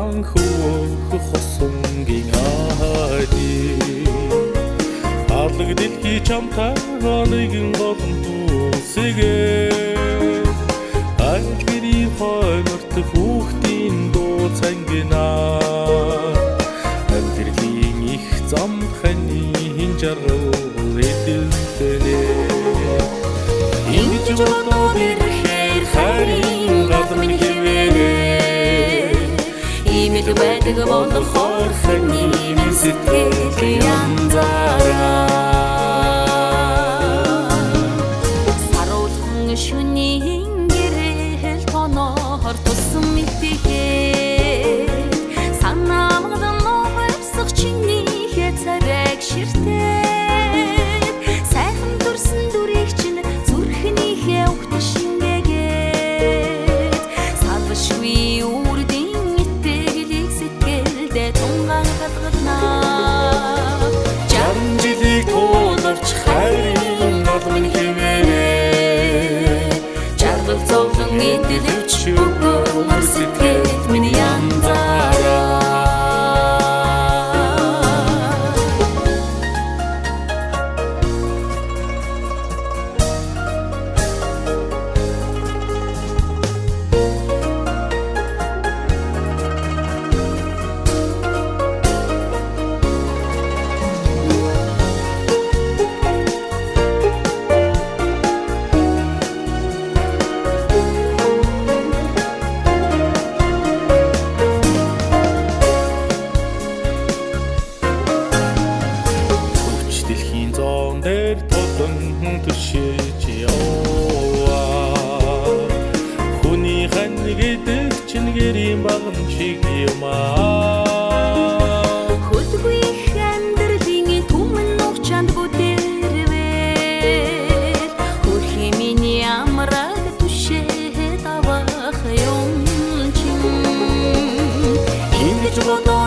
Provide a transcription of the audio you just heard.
анхөө хосонгийн ади алг дэлхий чамтай нэгэн болон дүүсэгээ альбири хойморт хүүхдийн дуу цангинаа амьдралын их зам ханы жаргал эдэлтэнэ ингэж бодоод ирэхээр харин гадмын хэвээрээ имэл байдаг болохоор ханы сэтгэл янзаараа саруулхан шөнийн гэрэл тоноор тусан мэдээ санаамгад номерсох чиний царайг ширтээд сайхан дурсан дүрийг чинь зүрхнийхээ өгтө шингээгээд салшгүй үрдийн итгэлийг сэтгэлдээ тунгаан гадагнаа жаран жилиг туулавч хайрын алгын хэмээрээ жаргал зовлон эдэлвч өгөөмөр сэтгэл миний янзаараа дэлхийн зоон дээр толон төшиж яваа хүний хань гэдэг чинь гэрийн баган шиг юм аа хөлгүй амьдралын түмэн нухчанд бүтээрвэл хөрхи миний амраг түшээд авах юм чинь ингэж бодоо